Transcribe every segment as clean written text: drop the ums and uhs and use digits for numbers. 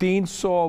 300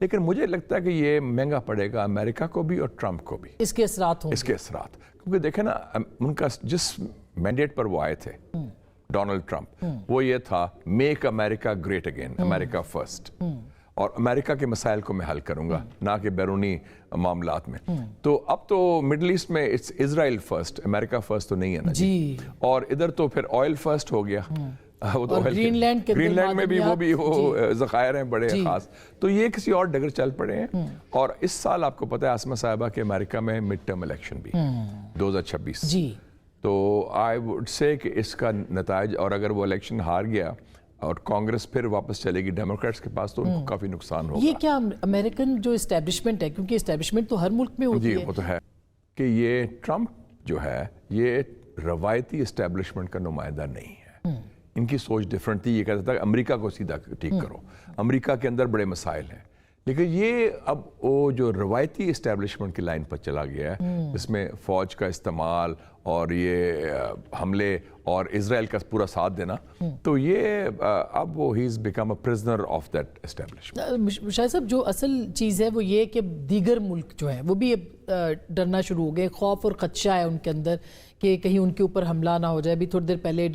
لیکن مجھے لگتا ہے کہ یہ مہنگا پڑے گا امریکہ کو بھی اور ٹرمپ کو بھی، اس کے اثرات ہوں، اس کے اثرات، کیونکہ دیکھیں نا ان کا جس مینڈیٹ پر وہ آئے تھے ڈونلڈ ٹرمپ، وہ یہ تھا میک امریکہ گریٹ اگین، امریکہ فرسٹ، اور امریکہ کے مسائل کو میں حل کروں گا، نہ کہ بیرونی معاملات میں۔ تو اب تو مڈل ایسٹ میں اسرائیل فرسٹ، امریکہ فرسٹ تو نہیں ہے نا جی، اور ادھر تو پھر آئل فرسٹ ہو گیا، گرین لینڈ میں بھی وہ ذخائر ہیں بڑے خاص، تو یہ کسی اور ڈگر چل پڑے ہیں۔ اور اس سال آپ کو پتہ ہے عاصمہ صاحبہ کہ امریکہ میں مڈ ٹرم الیکشن بھی 2026 جی، تو آئی وڈ سے کہ اس کا نتائج، اور اگر وہ الیکشن ہار گیا اور کانگریس پھر واپس چلے گی ڈیموکریٹس کے پاس، تو ان کو کافی نقصان ہوگا۔ یہ کیا امریکن جو اسٹیبلشمنٹ ہے، کیونکہ اسٹیبلشمنٹ تو ہر ملک میں ہوتی ہے، جی وہ تو ہے کہ یہ ٹرمپ جو ہے یہ روایتی اسٹیبلشمنٹ کا نمائندہ نہیں ہے، ان کی سوچ ڈیفرنٹ تھی، یہ کہتا تھا امریکہ کو سیدھا ٹھیک کرو، امریکہ کے اندر بڑے مسائل ہیں، لیکن یہ اب وہ جو روایتی اسٹیبلشمنٹ کی لائن پر چلا گیا ہے، اس میں فوج کا استعمال اور یہ حملے اور اسرائیل کا پورا ساتھ دینا، تو یہ اب وہ he is become a prisoner of that establishment. Shahid صاحب جو اصل چیز ہے وہ یہ کہ دیگر ملک جو ہیں وہ بھی ڈرنا شروع ہو گئے، خوف اور خدشہ ہے ان کے اندر کہ کہیں ان کے اوپر حملہ نہ ہو جائے۔ ابھی تھوڑی دیر پہلے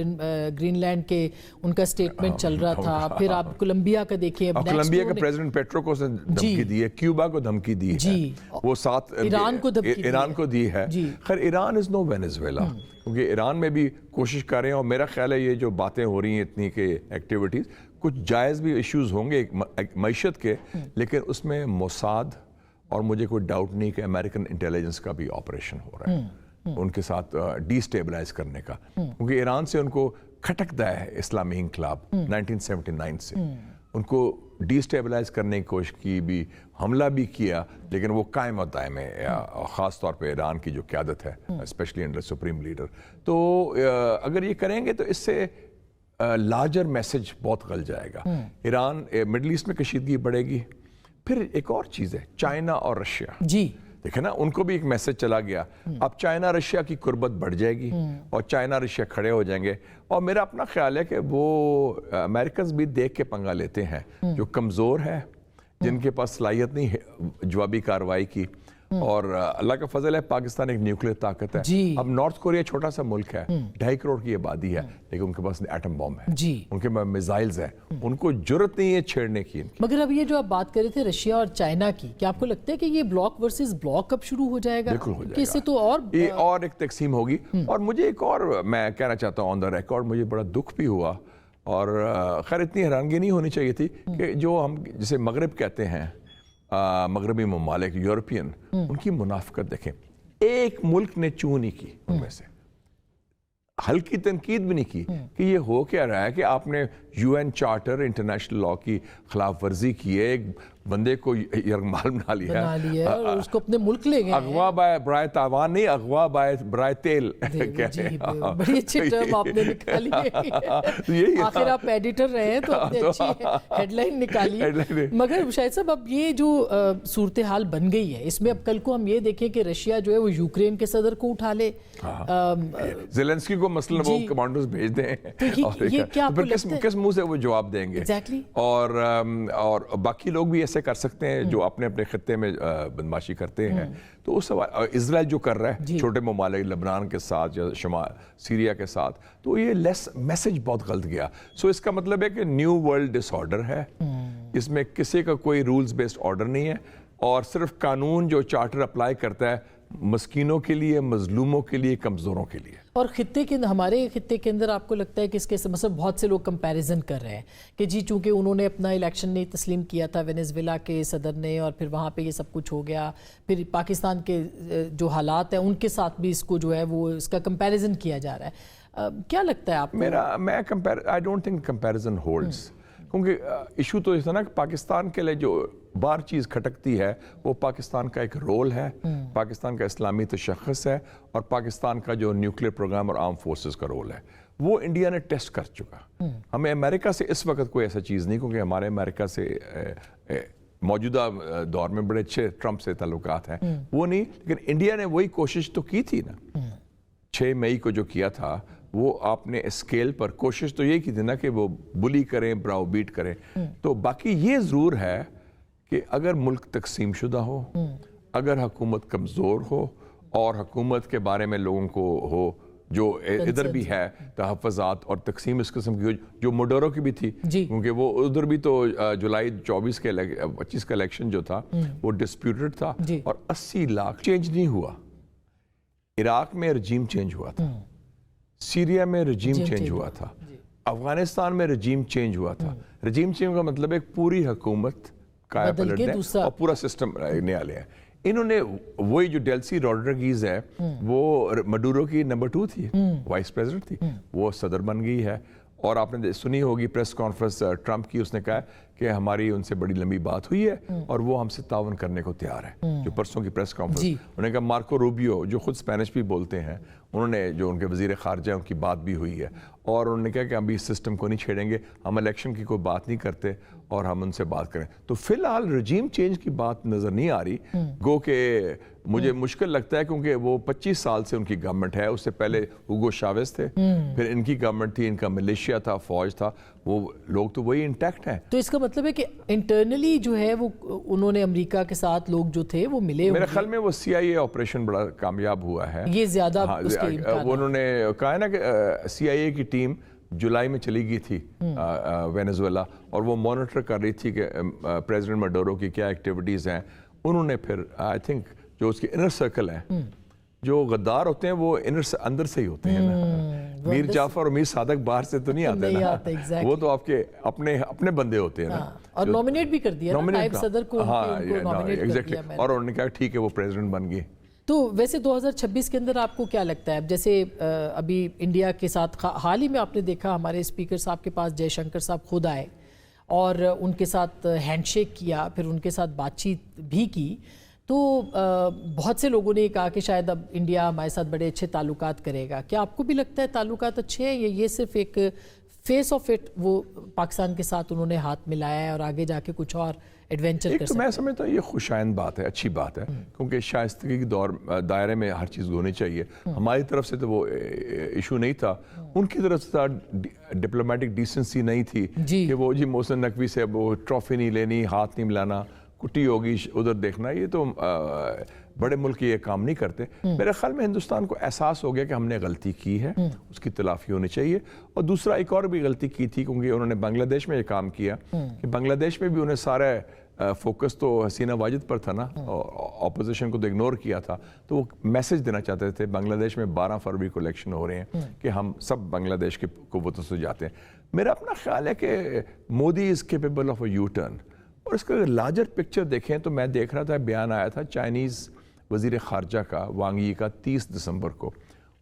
گرین لینڈ کے ان کا سٹیٹمنٹ چل رہا تھا، پھر آپ کولمبیا کا دیکھیں، کولمبیا کا پریزیڈنٹ پیٹرو کو دھمکی دی ہے، کیوبا کو دھمکی دی ہے، وہ ساتھ ایران کو دی ہے۔ خیر ایران از نو وینیزویلا، کیونکہ ایران میں بھی کوشش کر رہے ہیں، اور میرا خیال ہے یہ جو باتیں ہو رہی ہیں اتنی کہ ایکٹیویٹیز، کچھ جائز بھی ایشوز ہوں گے معیشت کے، لیکن اس میں موساد، اور مجھے کوئی ڈاؤٹ نہیں کہ امریکن انٹیلیجنس کا بھی آپریشن ہو رہا ہے ان کے ساتھ ڈی اسٹیبلائز کرنے کا، کیونکہ ایران سے ان کو کھٹکتا ہے اسلامی انقلاب 1979 سے، ان کو ڈی اسٹیبلائز کرنے کی کوشش کی بھی، حملہ بھی کیا، لیکن وہ قائم و دائم ہے، خاص طور پہ ایران کی جو قیادت ہے اسپیشلی انڈر سپریم لیڈر۔ تو اگر یہ کریں گے تو اس سے لارجر میسج بہت غل جائے گا، ایران مڈل ایسٹ میں کشیدگی بڑھے گی۔ پھر ایک اور چیز ہے چائنا اور رشیا، جی دیکھیں نا ان کو بھی ایک میسج چلا گیا، اب چائنا رشیا کی قربت بڑھ جائے گی اور چائنا رشیا کھڑے ہو جائیں گے، اور میرا اپنا خیال ہے کہ وہ امریکنز بھی دیکھ کے پنگا لیتے ہیں، جو کمزور ہے، جن کے پاس صلاحیت نہیں ہے جوابی کارروائی کی، اور اللہ کا فضل ہے پاکستان ایک نیوکلیر طاقت ہے، اب نارتھ کوریا چھوٹا سا ملک ہے، 2.5 کروڑ کی آبادی ہے، لیکن ان کے پاس ایٹم بم ہے، ان کے پاس میزائلز ہیں، ان کو جرت نہیں ہے چھیڑنے کی۔ مگر اب یہ جو آپ بات کر رہے تھے رشیا اور چائنا کی، کیا آپ کو لگتا ہے کہ یہ بلاک ورسز بلاک اب شروع ہو جائے گا؟ بالکل ہو جائے گا، کہ اس سے تو اور ایک تقسیم ہوگی۔ اور مجھے ایک اور میں کہنا چاہتا ہوں آن دا ریکارڈ، مجھے بڑا دکھ بھی ہوا، اور خیر اتنی حیرانگی نہیں ہونی چاہیے تھی کہ جو ہم جسے مغرب کہتے ہیں، مغربی ممالک یورپین، ان کی منافقت دیکھیں، ایک ملک نے چوں نہیں کی ان میں سے، ہلکی تنقید بھی نہیں کی کہ یہ ہو کیا رہا ہے کہ آپ نے U N charter international law کی خلاف ورزی کی ہے، ایک بندے کو یرغمال بنا لیا ہے، اور اس کو اپنے ملک لے گئے، اغوا برائے تاوان نہیں، اغوا برائے تیل، بڑی اچھی ٹرم آپ نے نکالی ہے، آخر آپ ایڈیٹر رہے ہیں تو اپنے اچھی ہیڈ لائن نکالی ہے۔ مگر شاہد صاحب اب یہ جو صورتحال بن گئی ہے، اس میں اب کل کو ہم یہ دیکھیں کہ رشیا جو ہے وہ یوکرین کے صدر کو اٹھا لے، زیلنسکی کو مثلا وہ کمانڈوز بھیج دیں، کس منہ سے وہ جواب دیں گے، اور باقی لوگ بھی ایسے کر سکتے ہیں جو اپنے اپنے خطے میں بدماشی کرتے ہیں۔ تو اس سوال اسرائیل جو کر رہا ہے چھوٹے ممالک لبنان کے ساتھ یا شمال سیریا کے ساتھ، تو یہ میسج بہت غلط گیا۔ سو اس کا مطلب ہے کہ نیو ورلڈ ڈس آرڈر ہے، اس میں کسی کا کوئی رولز بیسڈ آرڈر نہیں ہے، اور صرف قانون جو چارٹر اپلائی کرتا ہے مسکینوں کے لیے، مظلوموں کے لیے، کمزوروں کے لیے۔ اور ہمارے خطے کے اندر آپ کو لگتا ہے کہ اس کے مثلا بہت سے لوگ کمپیریزن کر رہے ہیں کہ جی چونکہ انہوں نے اپنا الیکشن نہیں تسلیم کیا تھا وینیزویلا کے صدر نے، اور پھر وہاں پہ یہ سب کچھ ہو گیا، پھر پاکستان کے جو حالات ہیں ان کے ساتھ بھی اس کو جو ہے وہ اس کا کمپیریزن کیا جا رہا ہے، کیا لگتا ہے آپ کو؟ I don't think comparison holds، کیونکہ ایشو تو اس طرح نا کہ پاکستان کے لیے جو بار چیز کھٹکتی ہے وہ پاکستان کا ایک رول ہے، پاکستان کا اسلامی تشخص ہے، اور پاکستان کا جو نیوکلیر پروگرام اور آرم فورسز کا رول ہے، وہ انڈیا نے ٹیسٹ کر چکا۔ ہمیں امریکہ سے اس وقت کوئی ایسا چیز نہیں، کیونکہ ہمارے امریکہ سے موجودہ دور میں بڑے اچھے ٹرمپ سے تعلقات ہیں، وہ نہیں، لیکن انڈیا نے وہی کوشش تو کی تھی نا، 6 مئی کو جو کیا تھا وہ آپ نے اسکیل پر کوشش تو یہ کی تھی نا کہ وہ بلی کریں، براؤ بیٹ کریں۔ تو باقی یہ ضرور ہے کہ اگر ملک تقسیم شدہ ہو، اگر حکومت کمزور ہو اور حکومت کے بارے میں لوگوں کو ہو جو ادھر بھی ہے تحفظات اور تقسیم اس قسم کی جو موڈورو کی بھی تھی، کیونکہ وہ ادھر بھی تو جولائی 25 کا الیکشن جو تھا وہ ڈسپیوٹڈ تھا اور 80 لاکھ چینج نہیں ہوا. عراق میں رجیم چینج ہوا تھا، سیریا میں رجیم چینج ہوا تھا، افغانستان میں رجیم چینج ہوا تھا. رجیم چینج کا مطلب ایک پوری حکومت کایا پلٹ دیں اور پورا سسٹم نیا لے. انہوں نے وہی جو ڈیلسی روڈریگز ہے وہ مڈورو کی نمبر 2 تھی، وائس پریزیڈنٹ تھی، وہ صدر بن گئی ہے. اور آپ نے سنی ہوگی پریس کانفرنس ٹرمپ کی، اس نے کہا کہ ہماری ان سے بڑی لمبی بات ہوئی ہے اور وہ ہم سے تعاون کرنے کو تیار ہے. جو پرسوں کی پریس کانفرنس انہوں نے کہا مارکو روبیو جو خود اسپینش بھی بولتے ہیں، انہوں نے جو ان کے وزیر خارجہ ان کی بات بھی ہوئی ہے اور انہوں نے کہا کہ ہم بھی اس سسٹم کو نہیں چھیڑیں گے، ہم الیکشن کی کوئی بات نہیں کرتے اور ہم ان سے بات کریں. تو فی الحال رجیم چینج کی بات نظر نہیں آ رہی، گو کہ مجھے مشکل لگتا ہے کیونکہ وہ 25 سال سے ان کی گورنمنٹ ہے. اس سے پہلے ہوگو شاویز تھے، پھر ان کی گورنمنٹ تھی، ان کا ملیشیا تھا، فوج تھا، وہ لوگ تو وہی انٹیکٹ ہیں. تو اس کا مطلب ہے کہ انٹرنلی جو ہے وہ انہوں نے امریکہ کے ساتھ لوگ جو تھے وہ ملے. میرے خیال میں وہ CIA آپریشن بڑا کامیاب ہوا ہے، یہ زیادہ اس کے امکانات. انہوں نے کہا ہے نا کہ CIA کی ٹیم جولائی میں چلی گئی تھی وینزویلا اور وہ مانیٹر کر رہی تھی کہ پریزیڈنٹ مڈورو کی کیا ایکٹیویٹیز ہیں. انہوں نے پھر آئی تھنک جو اس کے انر سرکل ہیں، جو غدار ہوتے ہیں وہ اندر سے ہی ہوتے ہیں نا. میر جعفر اور میر صادق باہر سے تو نہیں آتے نا، وہ تو آپ کے اپنے بندے ہوتے ہیں نا. اور نومینیٹ بھی کر دیا نائب صدر کو، نومینیٹ کر دیا. اور انہوں نے کہا ٹھیک ہے وہ پریزیڈنٹ بن گئے. تو ویسے 2026 کے اندر آپ کو کیا لگتا ہے؟ جیسے ابھی انڈیا کے ساتھ حال ہی میں آپ نے دیکھا ہمارے اسپیکر صاحب کے پاس جے شنکر صاحب خود آئے اور ان کے ساتھ ہینڈ شیک کیا، پھر ان کے ساتھ بات چیت بھی کی. تو بہت سے لوگوں نے کہا کہ شاید اب انڈیا ہمارے ساتھ بڑے اچھے تعلقات کرے گا. کیا آپ کو بھی لگتا ہے تعلقات اچھے ہیں یا یہ صرف ایک فیس آف اٹ وہ پاکستان کے ساتھ انہوں نے ہاتھ ملایا ہے اور آگے جا کے کچھ اور ایڈونچر کر سکتے ہیں؟ میں سمجھتا ہوں یہ خوشائند بات ہے، اچھی بات ہے، کیونکہ شائستگی کی دائرے میں ہر چیز ہونی چاہیے. ہماری طرف سے تو وہ ایشو نہیں تھا، ان کی طرف سے ڈپلومیٹک ڈیسنسی نہیں تھی کہ وہ محسن نقوی سے وہ ٹرافی نہیں لینی، ہاتھ نہیں ملانا، کٹی ہوگی ادھر دیکھنا. یہ تو بڑے ملک یہ کام نہیں کرتے. میرے خیال میں ہندوستان کو احساس ہو گیا کہ ہم نے غلطی کی ہے، اس کی تلافی ہونی چاہیے. اور دوسرا ایک اور بھی غلطی کی تھی کیونکہ انہوں نے بنگلہ دیش میں یہ کام کیا کہ بنگلہ دیش میں بھی انہیں سارا فوکس تو حسینہ واجد پر تھا نا، اپوزیشن کو تو اگنور کیا تھا. تو وہ میسج دینا چاہتے تھے بنگلہ دیش میں 12 فروری کو الیکشن ہو رہے ہیں کہ ہم سب بنگلہ دیش کی قوتوں سے جاتے ہیں. میرا اپنا خیال ہے کہ Modi is capable of a you turn. اور اس کا لارجر پکچر دیکھیں تو میں دیکھ رہا تھا بیان آیا تھا چائنیز وزیر خارجہ کا وانگ ئی کا 30 دسمبر کو.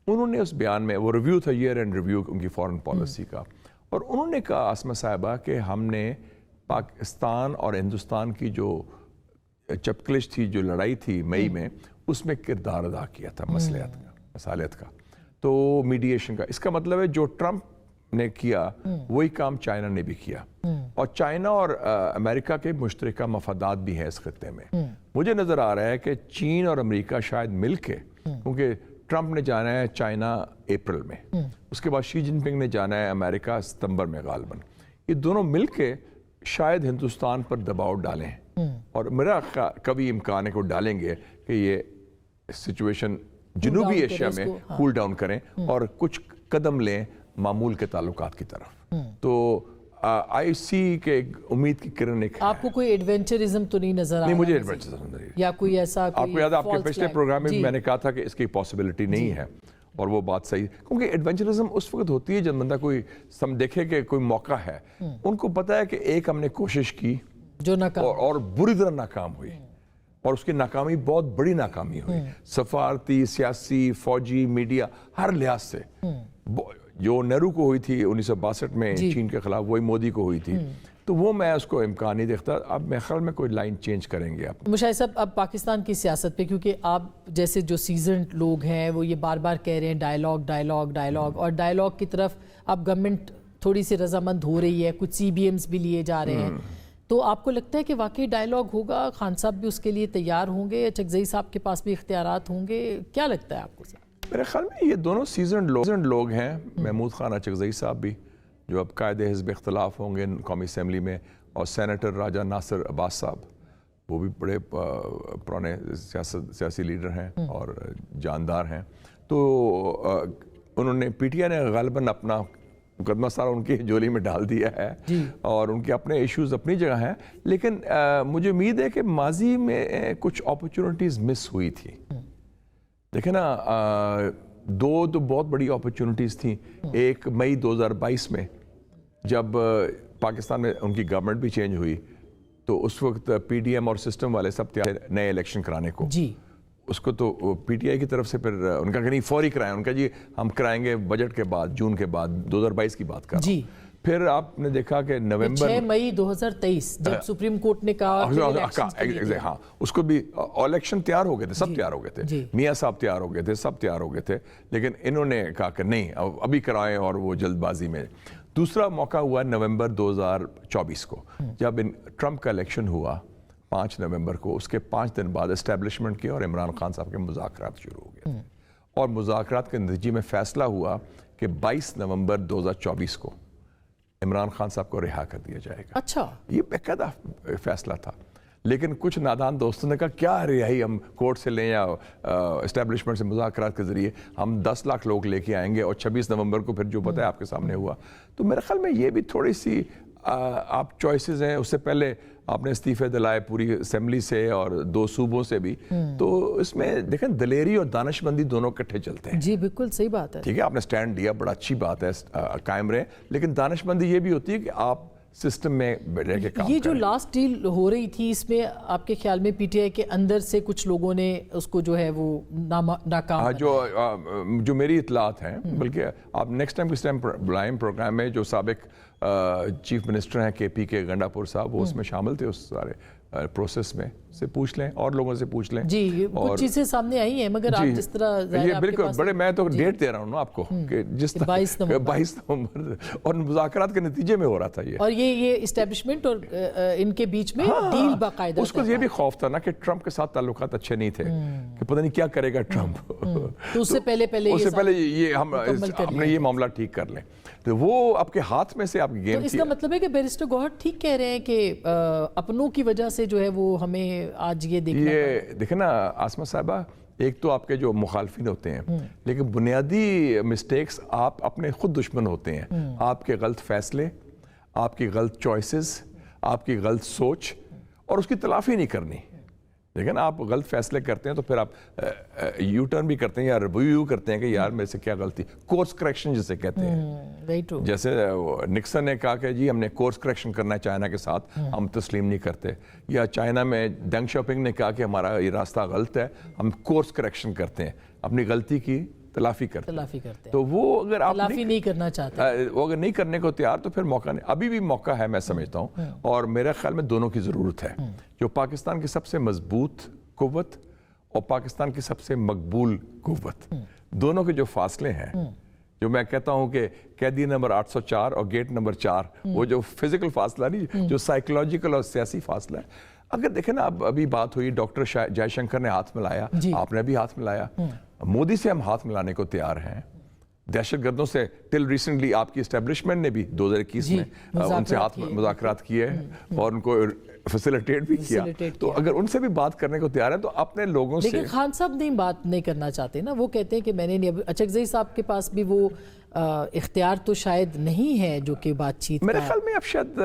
انہوں نے اس بیان میں وہ ریویو تھا، ایئر اینڈ ریویو ان کی فارن پالیسی کا، اور انہوں نے کہا عاصمہ صاحبہ کہ ہم نے پاکستان اور ہندوستان کی جو چپکلش تھی، جو لڑائی تھی مئی میں، اس میں کردار ادا کیا تھا مصالحت کا، تو میڈیشن کا. اس کا مطلب ہے جو ٹرمپ نے کیا وہی کام چائنا نے بھی کیا. اور چائنا اور امریکہ کے مشترکہ مفادات بھی ہیں اس خطے میں. مجھے نظر آ رہا ہے کہ چین اور امریکہ شاید مل کے، کیونکہ ٹرمپ نے جانا ہے چائنا اپریل میں، اس کے بعد شی جن پنگ نے جانا ہے امریکہ ستمبر میں غالباً، یہ دونوں مل کے شاید ہندوستان پر دباؤ ڈالیں. اور میرا کبھی امکان ہے کہ وہ ڈالیں گے کہ یہ سچویشن جنوبی ایشیا میں کول ڈاؤن کریں اور کچھ قدم لیں معمول کے تعلقات کی طرف. تو آئی سی کے امید کی کرن ایک. آپ کو کوئی ایڈونچرزم تو نہیں نظر آ رہا؟ نہیں، مجھے ایڈونچرزم نہیں، یا کوئی ایسا آپ کو یاد ہے آپ کے پچھلے پروگرام میں میں نے کہا تھا کہ اس کی پاسبلٹی نہیں ہے، اور وہ بات صحیح، کیونکہ ایڈونچرزم اس وقت ہوتی ہے جب بندہ کوئی دیکھے کہ کوئی موقع ہے. ان کو پتا ہے کہ ایک ہم نے کوشش کی جو ناکام اور بری طرح ناکام ہوئی، اور اس کی ناکامی بہت بڑی ناکامی ہوئی، سفارتی، سیاسی، فوجی، میڈیا، ہر لحاظ سے. جو نہرو کو ہوئی تھی 1962 میں چین کے خلاف، وہی مودی کو ہوئی تھی. تو وہ میں اس کو امکان نہیں دیکھتا. اب میرے خیال میں کوئی لائن چینج کریں گے آپ. مشاہد صاحب، اب پاکستان کی سیاست پہ، کیونکہ آپ جیسے جو سیزنڈ لوگ ہیں وہ یہ بار بار کہہ رہے ہیں ڈائیلاگ ڈائیلاگ ڈائیلاگ، اور ڈائیلاگ کی طرف اب گورنمنٹ تھوڑی سی رضامند ہو رہی ہے، کچھ CBMs بھی لیے جا رہے ہیں. تو آپ کو لگتا ہے کہ واقعی ڈائیلاگ ہوگا؟ خان صاحب بھی اس کے لیے تیار ہوں گے؟ چکزئی صاحب کے پاس بھی اختیارات ہوں گے؟ کیا لگتا ہے آپ کو صاحب؟ میرے خیال میں یہ دونوں سیزنڈ لوگ ہیں، محمود خان چکزئی صاحب بھی جو اب قائد حزب اختلاف ہوں گے قومی اسمبلی میں، اور سینیٹر راجہ ناصر عباس صاحب. وہ بھی بڑے پرانے سیاسی لیڈر ہیں اور جاندار ہیں. تو انہوں نے پی ٹی آئی نے غالباً اپنا مقدمہ سارا ان کی جولی میں ڈال دیا ہے اور ان کے اپنے ایشوز اپنی جگہ ہیں, لیکن مجھے امید ہے کہ ماضی میں کچھ اپرچونٹیز مس ہوئی تھی. دیکھیں نا, دو تو بہت بڑی اپرچونٹیز تھیں. ایک مئی 2022 میں جب پاکستان میں ان کی گورنمنٹ بھی چینج ہوئی تو اس وقت پی ڈی ایم اور سسٹم والے سب تیار نئے الیکشن کرانے کو. اس کو تو پی ٹی آئی کی طرف سے پھر ان کا کہ نہیں فوری کرائیں, ان کا جی ہم کرائیں گے بجٹ کے بعد, جون کے بعد 2022 کی بات کر رہا ہوں. پھر آپ نے دیکھا کہ نومبر 6 مئی 2023 جب سپریم کورٹ نے کہا ہاں اس کو بھی الیکشن تیار ہو گئے تھے, سب تیار ہو گئے تھے, میاں صاحب تیار ہو گئے تھے, سب تیار ہو گئے تھے, لیکن انہوں نے کہا کہ نہیں ابھی کرائیں, اور وہ جلد بازی میں. دوسرا موقع ہوا نومبر 2024 کو جب ٹرمپ کا الیکشن ہوا 5 نومبر کو. اس کے 5 دن بعد اسٹیبلشمنٹ کے اور عمران خان صاحب کے مذاکرات شروع ہو گئے, اور مذاکرات کے نتیجے میں فیصلہ ہوا کہ 22 نومبر 2024 کو عمران خان صاحب کو رہا کر دیا جائے گا. اچھا, یہ باقاعدہ فیصلہ تھا, لیکن کچھ نادان دوستوں نے کہا کیا رہائی ہم کورٹ سے لیں یا اسٹیبلشمنٹ سے مذاکرات کے ذریعے, ہم 10 لاکھ لوگ لے کے آئیں گے, اور 26 نومبر کو پھر جو پتہ ہے آپ کے سامنے ہوا. تو میرے خیال میں یہ بھی تھوڑی سی آپ چوائسیز ہیں. اس سے پہلے آپ نے استعفے دلائے پوری اسمبلی سے اور 2 صوبوں سے بھی, تو اس میں دیکھیں دلیری اور دانش مندی دونوں کٹھے چلتے ہیں. جی بالکل صحیح بات ہے. ٹھیک ہے, آپ نے سٹینڈ دیا, بڑا اچھی بات ہے, قائم رہے, لیکن دانش مندی یہ بھی ہوتی ہے کہ آپ سسٹم میں بیٹھ کے کام کریں. یہ جو لاسٹ ڈیل ہو رہی تھی, اس میں آپ کے خیال میں پی ٹی آئی کے اندر سے کچھ لوگوں نے اس کو جو ہے وہ ناکام, جو میری اطلاعات ہیں, بلکہ آپ نیکسٹ ٹائم کس ٹائم بلائیں پروگرام میں, جو سابق چیف منسٹر ہیں کے پی کے گنڈا پور صاحب, وہ اس میں شامل تھے اس سارے پروسیس میں, سے پوچھ لیں اور لوگوں سے پوچھ لیں. جی کچھ چیزیں سامنے آئی ہیں, مگر آپ جس طرح یہ بالکل بڑے, میں تو ڈیٹ دے رہا ہوں نا آپ کو کہ جس طرح 22 نومبر اور مذاکرات کے نتیجے میں ہو رہا تھا یہ, اور یہ اسٹیبلشمنٹ اور ان کے بیچ میں ڈیل باقاعدہ. اس کو یہ بھی خوف تھا نا کہ ٹرمپ کے ساتھ تعلقات اچھے نہیں تھے, کہ پتہ نہیں کیا کرے گا ٹرمپ, تو اس سے پہلے یہ ہم اپنے یہ معاملہ ٹھیک کر لیں. تو وہ آپ کے ہاتھ میں سے آپ کی گیم تھی. اس کا مطلب ہے کہ بیرسٹر گوہر ٹھیک کہہ رہے ہیں کہ اپنوں کی وجہ سے جو ہے وہ ہمیں آج یہ دیکھیں نا آسمہ صاحبہ, ایک تو آپ کے جو مخالفین ہوتے ہیں, لیکن بنیادی مسٹیکس آپ اپنے خود دشمن ہوتے ہیں. آپ کے غلط فیصلے, آپ کی غلط چوائسز, آپ کی غلط سوچ, اور اس کی تلافی نہیں کرنی. لیکن آپ غلط فیصلے کرتے ہیں تو پھر آپ یو ٹرن بھی کرتے ہیں یا ریویو کرتے ہیں کہ یار میرے سے کیا غلطی, کورس کریکشن جسے کہتے ہیں. جیسے نکسن نے کہا کہ جی ہم نے کورس کریکشن کرنا ہے چائنا کے ساتھ, ہم تسلیم نہیں کرتے. یا چائنا میں ڈنگ شاپنگ نے کہا کہ ہمارا یہ راستہ غلط ہے, ہم کورس کریکشن کرتے ہیں, اپنی غلطی کی تلافی کرتے ہیں. تو وہ اگر آپ نہیں کرنا چاہتے, وہ اگر نہیں کرنے کو تیار, تو پھر موقع نہیں. ابھی بھی موقع ہے میں سمجھتا ہوں, اور میرے خیال میں دونوں کی ضرورت ہے. جو پاکستان کی سب سے مضبوط قوت اور پاکستان کی سب سے مقبول قوت, دونوں کے جو فاصلے ہیں, جو میں کہتا ہوں کہ قیدی نمبر 804 اور گیٹ نمبر 4, وہ جو فزیکل فاصلہ نہیں, جو سائیکولوجیکل اور سیاسی فاصلہ ہے. اگر دیکھیں نا, ابھی بات ہوئی ڈاکٹر جے شنکر نے ہاتھ ملایا, آپ نے بھی ہاتھ ملایا, مودی سے ہم ہاتھ ملانے کو تیار ہیں. دہشت گردوں سے ٹل ریسنٹلی آپ کی اسٹیبلشمنٹ نے بھی 2021 میں ان سے ہاتھ مذاکرات کیے اور ان کو فیسیلیٹیٹ بھی کیا. تو اگر ان سے بھی بات کرنے کو تیار ہیں تو اپنے لوگوں سے. لیکن خان صاحب نہیں بات نہیں کرنا چاہتے نا, وہ کہتے ہیں کہ میں نے نہیں. اچکزئی صاحب کے پاس بھی وہ اختیار تو شاید نہیں ہے جو کہ بات چیت, میرے خیال میں اب شاید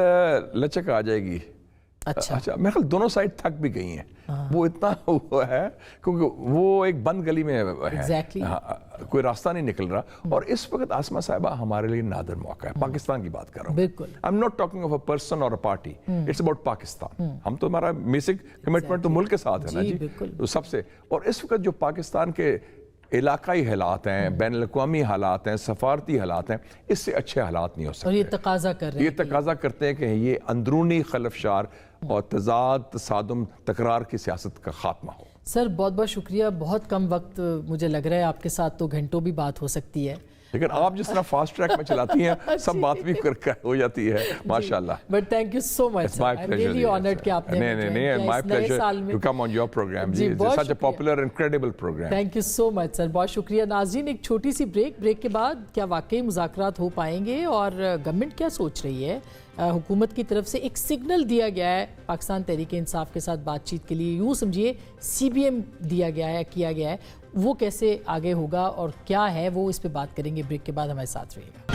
لچک آ جائے گی. اچھا میرے خیال دونوں سائڈ تھک بھی گئی ہیں, وہ اتنا ہوا ہے کیونکہ وہ ایک بند گلی میں ہے, کوئی راستہ نہیں نکل رہا. اور اس وقت آسمہ صاحبہ ہمارے لیے نادر موقع ہے. پاکستان کی بات کر رہا ہوں, بالکل. I'm not talking of a person or a party, it's about Pakistan. ہم تو ہمارا بیسک کمٹمنٹ تو ملک کے ساتھ ہے نا جی, تو سب سے. اور اس وقت جو پاکستان کے علاقائی حالات ہیں, بین الاقوامی حالات ہیں, سفارتی حالات ہیں, اس سے اچھے حالات نہیں ہو سکتے. اور یہ تقاضا کر رہے ہیں, یہ تقاضا کرتے ہیں کہ یہ اندرونی خلفشار اور تضاد, تصادم, تکرار کی سیاست کا خاتمہ ہو. سر بہت بہت شکریہ. بہت کم وقت مجھے لگ رہا ہے, آپ کے ساتھ تو گھنٹوں بھی بات ہو سکتی ہے. لیکن آپ جس طرح فاسٹ ٹریک میں چلاتی ہیں سب بات بھی ہو جاتی ہے ماشاءاللہ. But thank you so much, I am really honoured کہ آپ نے نہیں my pleasure to come on your programme. جی such a popular incredible programme. Thank you so much sir, بہت شکریہ. ناظرین ایک چھوٹی سی بریک کے بعد کیا واقعی مذاکرات ہو پائیں گے اور گورنمنٹ کیا سوچ رہی ہے؟ حکومت کی طرف سے ایک سگنل دیا گیا ہے پاکستان تحریک انصاف کے ساتھ بات چیت کے لیے, یوں سمجھیے سی بی ایم دیا گیا ہے, کیا گیا ہے, وہ کیسے آگے ہوگا اور کیا ہے وہ, اس پہ بات کریں گے بریک کے بعد. ہمارے ساتھ رہیے گا.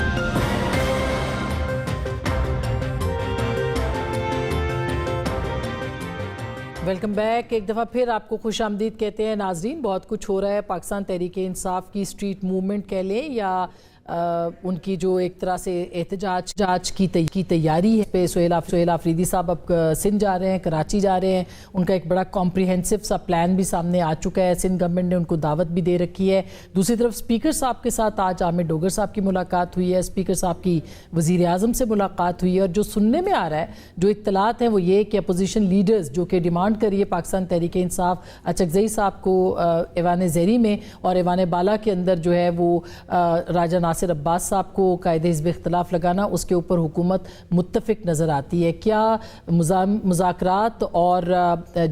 Welcome back. ایک دفعہ پھر آپ کو خوش آمدید کہتے ہیں ناظرین. بہت کچھ ہو رہا ہے پاکستان تحریک انصاف کی اسٹریٹ موومنٹ کہہ لیں یا ان کی جو ایک طرح سے احتجاج کی تیاری ہے پہ. سہیل آفریدی صاحب اب سندھ جا رہے ہیں, کراچی جا رہے ہیں. ان کا ایک بڑا کمپریہنسو سا پلان بھی سامنے آ چکا ہے. سندھ گورنمنٹ نے ان کو دعوت بھی دے رکھی ہے. دوسری طرف اسپیکر صاحب کے ساتھ آج عامر ڈوگر صاحب کی ملاقات ہوئی ہے. اسپیکر صاحب کی وزیر اعظم سے ملاقات ہوئی ہے. اور جو سننے میں آ رہا ہے, جو اطلاعات ہیں وہ یہ کہ اپوزیشن لیڈرز جو کہ ڈیمانڈ کر رہی ہے پاکستان تحریک انصاف اچکزئی صاحب کو ایوان زیری میں اور ایوان بالا کے اندر جو ہے وہ راجہ ناصر عباس صاحب کو قائد حزب اختلاف لگانا, اس کے اوپر حکومت متفق نظر آتی ہے. کیا مذاکرات اور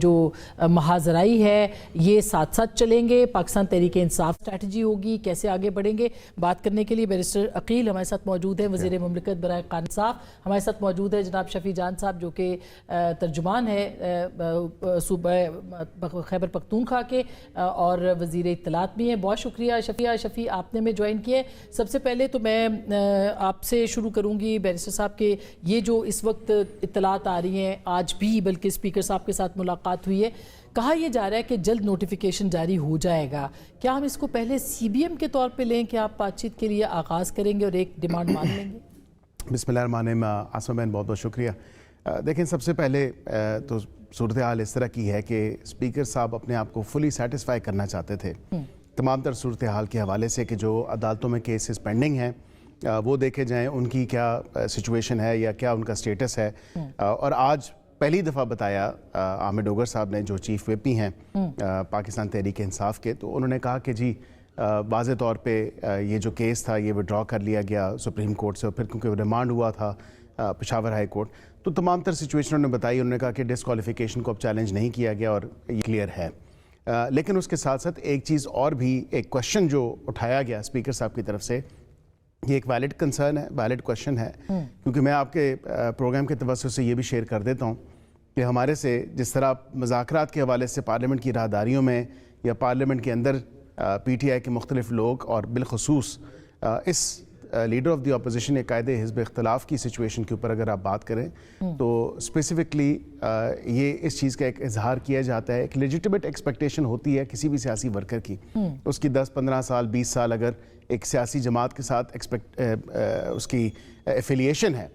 جو محاذرائی ہے یہ ساتھ ساتھ چلیں گے؟ پاکستان تحریک انصاف اسٹریٹجی ہوگی, کیسے آگے بڑھیں گے؟ بات کرنے کے لیے بیرسٹر عقیل ہمارے ساتھ موجود ہیں, وزیر مملکت برائے قانون صاف. ہمارے ساتھ موجود ہے جناب شفیع جان صاحب جو کہ ترجمان ہے صوبہ خیبر پختونخوا کے اور وزیر اطلاعات بھی ہیں. بہت شکریہ شفیع آپ نے ہمیں جوائن کیے. سب سے پہلے تو میں آپ سے شروع کروں گی بیرسٹر صاحب کہ یہ جو اس وقت اطلاعات آ رہی ہیں, آج بھی بلکہ اسپیکر صاحب کے ساتھ ملاقات ہوئی ہے, کہا یہ جا رہا ہے کہ جلد نوٹیفیکیشن جاری ہو جائے گا. کیا ہم اس کو پہلے سی بی ایم کے طور پہ لیں کہ آپ بات چیت کے لیے آغاز کریں گے اور ایک ڈیمانڈ مان لیں گے؟ بسم اللہ الرحمن الرحیم. آسما بہن بہت بہت شکریہ. دیکھیں سب سے پہلے تو صورتحال اس طرح کی ہے کہ اسپیکر صاحب اپنے آپ کو فلی سیٹسفائی کرنا چاہتے تھے تمام تر صورتحال کے حوالے سے کہ جو عدالتوں میں کیسز پینڈنگ ہیں وہ دیکھے جائیں, ان کی کیا سچویشن ہے یا کیا ان کا سٹیٹس ہے. اور آج پہلی دفعہ بتایا عامر ڈوگر صاحب نے جو چیف وپی ہیں پاکستان تحریک انصاف کے, تو انہوں نے کہا کہ جی واضح طور پہ یہ جو کیس تھا یہ وڈرا کر لیا گیا سپریم کورٹ سے, اور پھر کیونکہ ریمانڈ ہوا تھا پشاور ہائی کورٹ, تو تمام تر سچویشن انہوں نے بتائی. انہوں نے کہا کہ ڈسکوالیفیکیشن کو اب چیلنج نہیں کیا گیا اور یہ کلیئر ہے. لیکن اس کے ساتھ ساتھ ایک چیز اور بھی, ایک کوشچن جو اٹھایا گیا اسپیکر صاحب کی طرف سے, یہ ایک ویلڈ کنسرن ہے, ویلڈ کوشچن ہے, کیونکہ میں آپ کے پروگرام کے توسط سے یہ بھی شیئر کر دیتا ہوں کہ ہمارے سے جس طرح مذاکرات کے حوالے سے پارلیمنٹ کی راہداریوں میں یا پارلیمنٹ کے اندر پی ٹی آئی کے مختلف لوگ اور بالخصوص اس لیڈر آف دی اپوزیشن یا قائد حزب اختلاف کی سچویشن کے اوپر اگر آپ بات کریں تو اسپیسیفکلی یہ اس چیز کا ایک اظہار کیا جاتا ہے, ایک لیجیٹیمیٹ ایکسپیکٹیشن ہوتی ہے کسی بھی سیاسی ورکر کی, اس کی 10-15 سال 20 سال اگر ایک سیاسی جماعت کے ساتھ اس کی ایفیلیشن ہے,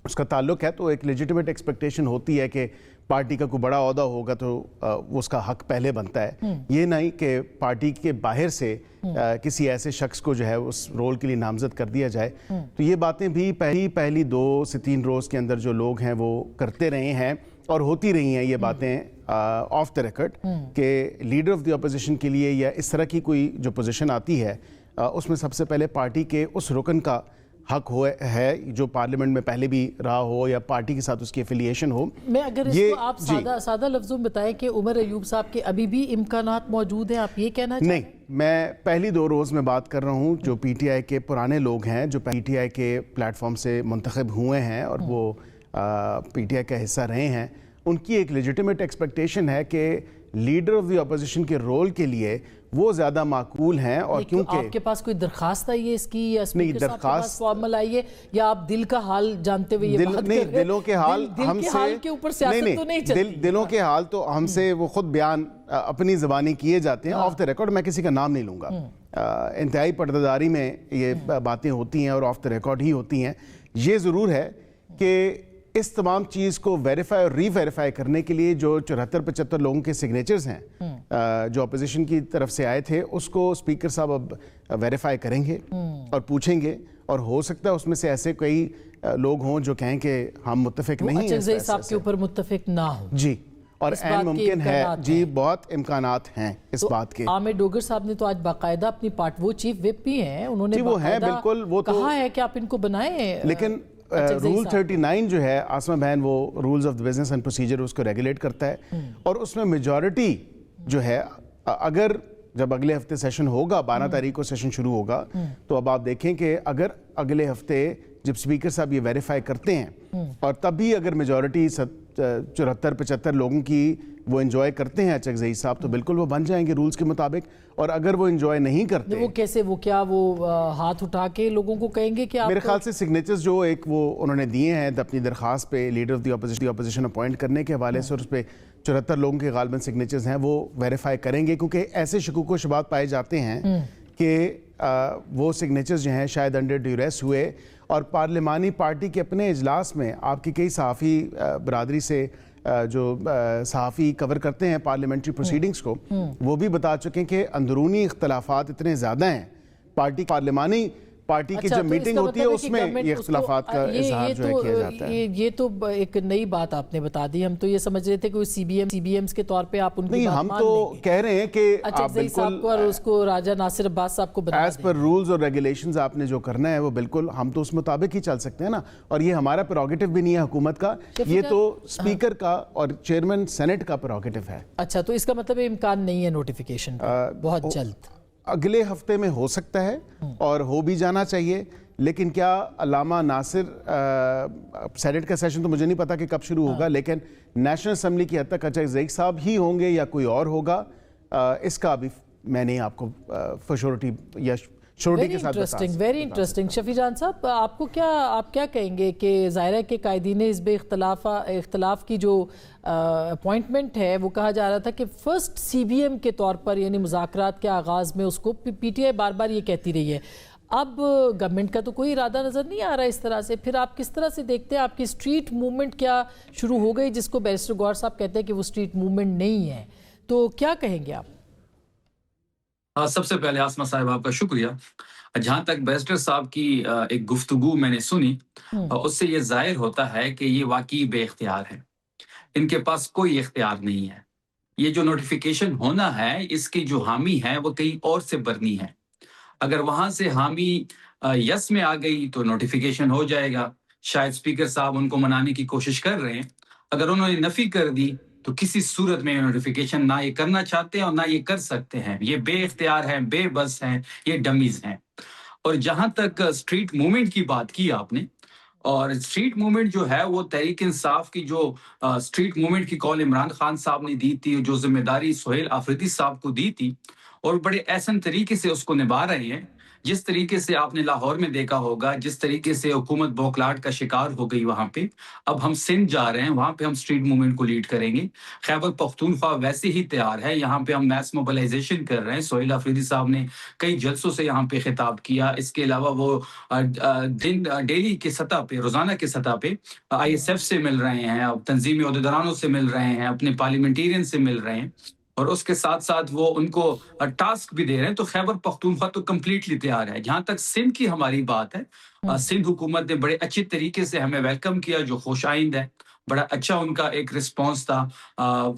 اس کا تعلق ہے, تو ایک لیجیٹیمیٹ ایکسپیکٹیشن ہوتی ہے کہ پارٹی کا کوئی بڑا عہدہ ہوگا تو وہ اس کا حق پہلے بنتا ہے. یہ نہیں کہ پارٹی کے باہر سے کسی ایسے شخص کو جو ہے اس رول کے لیے نامزد کر دیا جائے. تو یہ باتیں بھی پہلی 2 سے 3 روز کے اندر جو لوگ ہیں وہ کرتے رہے ہیں اور ہوتی رہی ہیں یہ باتیں آف دا ریکارڈ کہ لیڈر آف دی اپوزیشن کے لیے یا اس طرح کی کوئی جو پوزیشن آتی ہے اس میں سب سے پہلے پارٹی کے اس رکن کا حق ہے جو پارلیمنٹ میں پہلے بھی رہا ہو یا پارٹی کے ساتھ اس کی افیلیشن ہو. میں اگر اس کو آپ سادہ لفظوں میں بتائیں کہ عمر ایوب صاحب کے ابھی بھی امکانات موجود ہیں, آپ یہ کہنا چاہیں؟ نہیں, میں پہلی 2 روز میں بات کر رہا ہوں. جو پی ٹی آئی کے پرانے لوگ ہیں جو پی ٹی آئی کے پلیٹ فارم سے منتخب ہوئے ہیں اور وہ پی ٹی آئی کا حصہ رہے ہیں, ان کی ایک لیجیٹیمیٹ ایکسپیکٹیشن ہے کہ لیڈر آف دی اپوزیشن کے رول کے لیے وہ زیادہ معقول ہیں. اور کیونکہ آپ کے پاس کوئی درخواست آئی ہے اس کی یا اسپیکر صاحب کے پاس فارمل آئی ہے یا آپ دل کا حال جانتے ہوئے یہ بات کر رہے ہیں؟ دلوں کے حال ہم سے کے اوپر سیاست تو نہیں چلتی. دلوں کے حال تو ہم سے وہ خود بیان اپنی زبانی کیے جاتے ہیں آف دا ریکارڈ. میں کسی کا نام نہیں لوں گا. انتہائی پردہ میں یہ باتیں ہوتی ہیں اور آف دا ریکارڈ ہی ہوتی ہیں. یہ ضرور ہے کہ اس تمام چیز کو ویریفائی اور ری ویریفائی کرنے کے لیے جو 74-75 لوگوں کے سگنیچرز ہیں جو اپوزیشن کی طرف سے آئے تھے, اس کو اسپیکر صاحب اب ویریفائی کریں گے اور پوچھیں گے, اور ہو سکتا ہے اس میں سے ایسے کئی لوگ ہوں جو کہیں کہ ہم متفق نہیں ہیں صاحب کے اوپر متفق نہ ہو. جی, اور اس عین بات کے ممکن ہے امکانات جی ہیں۔ بہت امکانات ہیں اس تو بات کے۔ عامر ڈوگر صاحب نے تو آج باقاعدہ اپنی وہ چیف وپ بھی ہیں، انہوں نے جی وہ ہیں باقاعدہ بالکل، وہ تو کہا ہے کہ آپ ان کو بنائیں۔ لیکن رول 39 جو ہے آسمہ بہن، وہ rules of business and procedure اس کو ریگولیٹ کرتا ہے، اور اس میں میجورٹی جو ہے اگر جب اگلے ہفتے سیشن ہوگا 12 تاریخ کو سیشن شروع ہوگا، تو اب آپ دیکھیں کہ اگر اگلے ہفتے جب اسپیکر صاحب یہ ویریفائی کرتے ہیں اور تب بھی اگر میجورٹی 74-75 لوگوں کی وہ انجوائے کرتے ہیں اچکزئی صاحب، تو بالکل وہ بن جائیں گے رولز کے مطابق۔ اور اگر وہ انجوائے نہیں کرتے، وہ کیسے، وہ کیا وہ ہاتھ اٹھا کے لوگوں کو کہیں گے کہ آپ میرے خیال سے سگنیچرز جو ایک وہ انہوں نے دیے ہیں اپنی درخواست پہ leader of the opposition appoint کرنے کے حوالے سے، اور اس پہ 74 لوگوں کے غالباً سگنیچرز ہیں، وہ ویریفائی کریں گے، کیونکہ ایسے شکوک و شبہات پائے جاتے ہیں کہ وہ سگنیچرز جو ہیں شاید انڈر ڈیوریس ہوئے، اور پارلیمانی پارٹی کے اپنے اجلاس میں آپ کی کئی صحافی برادری سے جو صحافی کور کرتے ہیں پارلیمنٹری پروسیڈنگز کو، وہ بھی بتا چکے ہیں کہ اندرونی اختلافات اتنے زیادہ ہیں، پارلیمانی پارٹی کی جب میٹنگ ہوتی ہے اس میں یہ اختلافات کا اظہار جو ہے کیا جاتا ہے۔ یہ تو ایک نئی بات آپ نے بتا دی، ہم تو یہ سمجھ رہے تھے کہ سی بی ایمز کے طور پہ آپ ان کی نہیں، بات ہم مان تو لیں گے۔ کہہ رہے ہیں کہ آپ اچکزئی صاحب کو اور اس کو راجہ ناصر عباس صاحب کو بنا ایز پر رولز اور ریگولیشنز آپ نے جو کرنا ہے وہ بالکل ہم تو اس مطابق ہی چل سکتے ہیں نا، اور یہ ہمارا پریروگیٹو بھی نہیں ہے حکومت کا، یہ تو اسپیکر کا اور چیئرمین سینٹ کا پریروگیٹو ہے۔ اچھا، تو اس کا مطلب امکان نہیں ہے نوٹیفیکیشن بہت جلد؟ اگلے ہفتے میں ہو سکتا ہے اور ہو بھی جانا چاہیے، لیکن کیا علامہ ناصر سینٹ کا سیشن تو مجھے نہیں پتا کہ کب شروع ہوگا، لیکن نیشنل اسمبلی کی حد تک اچکزئی صاحب ہی ہوں گے یا کوئی اور ہوگا، اس کا ابھی میں نہیں آپ کو فشورٹی یا شورٹی کے ساتھ بتا سکتا۔ Very interesting. شفیع جان صاحب، آپ کیا کہیں گے کہ ظاہر ہے کہ قائدین حزب اختلاف کی جو اپوائنٹمنٹ ہے، وہ کہا جا رہا تھا کہ فرسٹ سی بی ایم کے طور پر، یعنی مذاکرات کے آغاز میں اس کو پی ٹی آئی بار بار یہ کہتی رہی ہے، اب گورنمنٹ کا تو کوئی ارادہ نظر نہیں آ رہا اس طرح سے، پھر آپ کس طرح سے دیکھتے ہیں؟ آپ کی اسٹریٹ موومنٹ کیا شروع ہو گئی، جس کو بیرسٹر گوہر صاحب کہتے ہیں کہ وہ اسٹریٹ موومنٹ نہیں ہے، تو کیا کہیں گے آپ؟ سب سے پہلے آسمہ صاحب آپ کا شکریہ۔ جہاں تک بیرسٹر صاحب کی ایک گفتگو میں نے سنی، اس سے یہ ظاہر ہوتا ہے کہ یہ واقعی بے اختیار ہے، ان کے پاس کوئی اختیار نہیں ہے۔ یہ جو نوٹیفیکیشن ہونا ہے، اس کی جو حامی ہے وہ کہیں اور سے برنی ہے۔ اگر وہاں سے حامی یس میں آ گئی تو نوٹیفیکیشن ہو جائے گا، شاید اسپیکر صاحب ان کو منانے کی کوشش کر رہے ہیں۔ اگر انہوں نے نفی کر دی تو کسی صورت میں نوٹیفیکیشن نہ یہ کرنا چاہتے ہیں اور نہ یہ کر سکتے ہیں، یہ بے اختیار ہیں، بے بس ہیں، یہ ڈمیز ہیں۔ اور جہاں تک اسٹریٹ موومنٹ کی بات کی آپ نے، اور اسٹریٹ موومنٹ جو ہے وہ تحریک انصاف کی جو اسٹریٹ موومنٹ کی کال عمران خان صاحب نے دی تھی، جو ذمہ داری سہیل آفریدی صاحب کو دی تھی، اور بڑے احسن طریقے سے اس کو نبھا رہے ہیں۔ جس طریقے سے آپ نے لاہور میں دیکھا ہوگا، جس طریقے سے حکومت بوکلاٹ کا شکار ہو گئی وہاں پہ، اب ہم سندھ جا رہے ہیں، وہاں پہ ہم اسٹریٹ موومنٹ کو لیڈ کریں گے۔ خیبر پختونخوا ویسے ہی تیار ہے، یہاں پہ ہم میس موبلائزیشن کر رہے ہیں۔ سہیل آفریدی صاحب نے کئی جلسوں سے یہاں پہ خطاب کیا، اس کے علاوہ وہ ڈیلی کی سطح پہ، روزانہ کی سطح پہ آئی ایس ایف سے مل رہے ہیں، تنظیمی عہدیدارانوں سے مل رہے ہیں، اپنے پارلیمنٹیرین سے مل رہے ہیں، اور اس کے ساتھ ساتھ وہ ان کو ٹاسک بھی دے رہے ہیں۔ تو خیبر پختونخوا تو کمپلیٹلی تیار ہے۔ جہاں تک سندھ کی ہماری بات ہے، سندھ حکومت نے بڑے اچھے طریقے سے ہمیں ویلکم کیا، جو خوش آئند ہے، بڑا اچھا ان کا ایک رسپانس تھا۔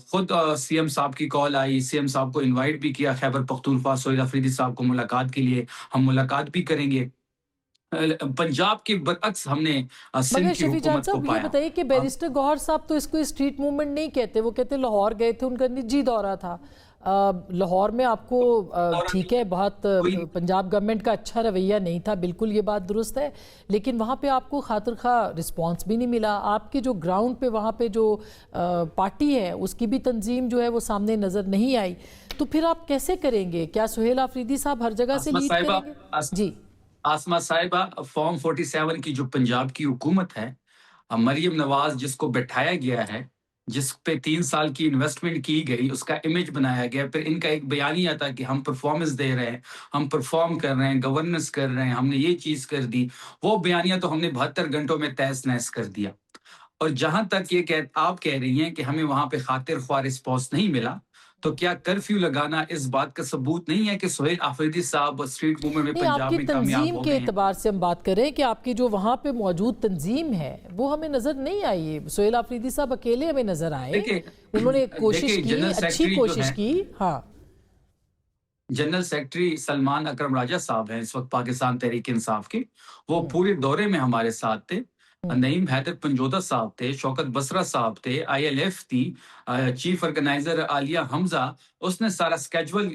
خود سی ایم صاحب کی کال آئی، سی ایم صاحب کو انوائٹ بھی کیا خیبر پختونخوا، سہیل آفریدی صاحب کو ملاقات کے لیے، ہم ملاقات بھی کریں گے۔ پنجاب کے برعکس ہم نے مگر شفیع جان صاحب یہ بتائیے کہ بیرسٹر گوہر صاحب تو اس کو اسٹریٹ موومنٹ نہیں کہتے، وہ کہتے لاہور گئے تھے، ان کا نجی دورہ تھا لاہور میں۔ آپ کو ٹھیک ہے، بہت پنجاب گورنمنٹ کا اچھا رویہ نہیں تھا، بالکل یہ بات درست ہے، لیکن وہاں پہ آپ کو خاطر خواہ رسپانس بھی نہیں ملا۔ آپ کی جو گراؤنڈ پہ وہاں پہ جو پارٹی ہے، اس کی بھی تنظیم جو ہے وہ سامنے نظر نہیں آئی، تو پھر آپ کیسے کریں گے؟ کیا سہیل آفریدی صاحب ہر جگہ سے لیڈ کریں گے؟ جی آسمہ صاحبہ، فارم 47 کی جو پنجاب کی حکومت ہے، مریم نواز جس کو بٹھایا گیا ہے، جس پہ 3 سال کی انویسٹمنٹ کی گئی، اس کا امیج بنایا گیا، پھر ان کا ایک بیانیہ تھا کہ ہم پرفارمنس دے رہے ہیں، ہم پرفارم کر رہے ہیں، گورننس کر رہے ہیں، ہم نے یہ چیز کر دی، وہ بیانیہ تو ہم نے 72 گھنٹوں میں تہس نہس کر دیا۔ اور جہاں تک یہ آپ کہہ رہی ہیں کہ ہمیں وہاں پہ خاطر خواہ رسپانس نہیں ملا، تو کیا کرفیو لگانا اس بات کا ثبوت نہیں ہے کہ سہیل آفریدی صاحب اسٹریٹ موومنٹ میں پنجاب میں کامیاب تنظیم ہو کے گئے ہیں؟ اعتبار سے ہم بات کریں کہ آپ کی جو وہاں پہ موجود تنظیم ہے وہ ہمیں نظر نہیں آئی. سہیل آفریدی صاحب اکیلے ہمیں نظر آئے, انہوں نے کوشش کی, اچھی کوشش کی. ہاں, جنرل سیکرٹری سلمان اکرم راجہ صاحب ہیں اس وقت پاکستان تحریک انصاف کے, وہ پورے دورے میں ہمارے ساتھ تھے. نعیم حیدر پنجودہ صاحب تھے, شوکت بسرا صاحب تھے, ILF تھی, چیف آرگنائزر عالیہ حمزہ, اس نے سارا سکیجول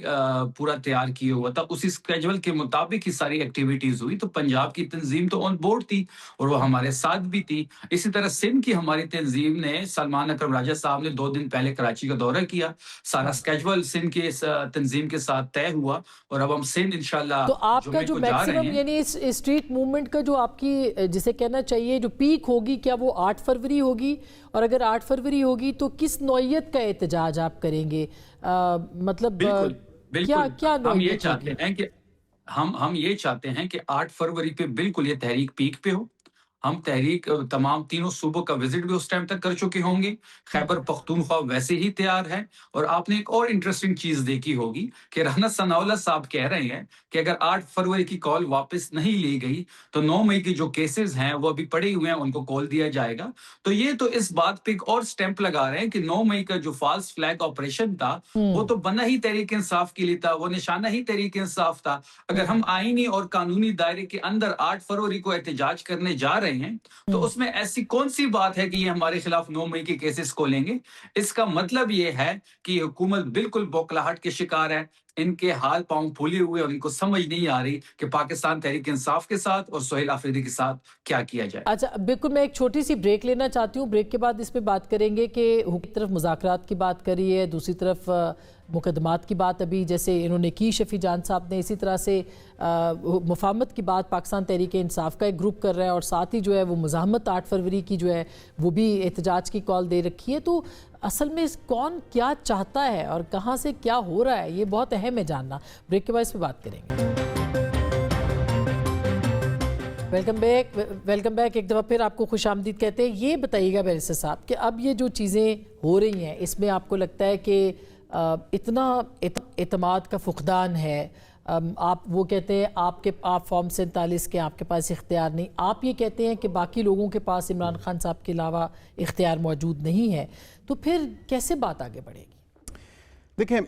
پورا تیار کیا ہوا تھا, اسی سکیجول کے مطابق ہی ساری ایکٹیویٹیز ہوئی. تو پنجاب کی تنظیم تو آن بورڈ تھی اور وہ ہمارے ساتھ بھی تھی. اسی طرح سندھ کی ہماری تنظیم نے, سلمان اکرم راجہ صاحب نے 2 دن پہلے کراچی کا دورہ کیا, سارا سکیجول سندھ کے تنظیم کے ساتھ طے ہوا اور اب ہم سندھ انشاءاللہ تو آپ کا جو میکسیمم یعنی اسٹریٹ موومنٹ کا جو آپ کی جسے کہنا چاہیے جو پیک ہوگی, کیا وہ 8 فروری ہوگی؟ اور اگر 8 فروری ہوگی تو کس نوعیت کا احتجاج آپ کریں گے؟ مطلب کیا ہم یہ چاہتے ہیں کہ ہم یہ چاہتے ہیں کہ 8 فروری پہ بالکل یہ تحریک پیک پہ ہو. ہم تحریک تمام تینوں صوبوں کا وزٹ بھی اس ٹائم تک کر چکے ہوں گے. خیبر پختونخوا ویسے ہی تیار ہے. اور آپ نے ایک اور انٹرسٹنگ چیز دیکھی ہوگی کہ رانا ثناء اللہ صاحب کہہ رہے ہیں کہ اگر 8 فروری کی کال واپس نہیں لی گئی تو 9 مئی کے جو کیسز ہیں وہ ابھی پڑے ہوئے ہیں, ان کو کال دیا جائے گا. تو یہ تو اس بات پہ ایک اور سٹیمپ لگا رہے ہیں کہ 9 مئی کا جو فالس فلیگ آپریشن تھا وہ تو بنا ہی تحریک انصاف کے لیے تھا, وہ نشانہ ہی تحریک انصاف تھا. اگر ہم آئینی اور قانونی دائرے کے اندر 8 فروری کو احتجاج کرنے جا رہے ہیں تو اس میں ایسی کون سی بات ہے کہ یہ ہمارے خلاف 9 مئی کے کیسز کھولیں گے؟ اس کا مطلب یہ ہے کہ حکومت بالکل بوکھلاہٹ کے شکار ہے. ان کے ہاتھ پاؤں پھولے ہوئے اور ان کو سمجھ نہیں آ رہی کہ پاکستان تحریک انصاف کے ساتھ اور سہیل آفریدی کے ساتھ کیا کیا جائے. اچھا بالکل, میں ایک چھوٹی سی بریک لینا چاہتی ہوں. بریک کے بعد اس پہ بات کریں گے کہ ایک طرف مذاکرات کی بات کری ہے, دوسری طرف مقدمات کی بات ابھی جیسے انہوں نے کی شفیع جان صاحب نے, اسی طرح سے مفاہمت کی بات پاکستان تحریک انصاف کا ایک گروپ کر رہا ہے, اور ساتھ ہی جو ہے وہ مزاحمت 8 فروری کی جو ہے وہ بھی احتجاج کی کال دے رکھی ہے. تو اصل میں کون کیا چاہتا ہے اور کہاں سے کیا ہو رہا ہے, یہ بہت اہم ہے جاننا. بریک کے بعد اس پہ بات کریں گے. ویلکم بیک ایک دفعہ پھر آپ کو خوش آمدید کہتے ہیں. یہ بتائیے گا بیرسٹر صاحب کہ اب یہ جو چیزیں ہو رہی ہیں اس میں آپ کو لگتا ہے کہ اتنا اعتماد کا فقدان ہے, آپ وہ کہتے ہیں آپ فارم 47 کے آپ کے پاس اختیار نہیں, آپ یہ کہتے ہیں کہ باقی لوگوں کے پاس عمران خان صاحب کے علاوہ اختیار موجود نہیں ہے, تو پھر کیسے بات آگے بڑھے گی؟ دیکھیں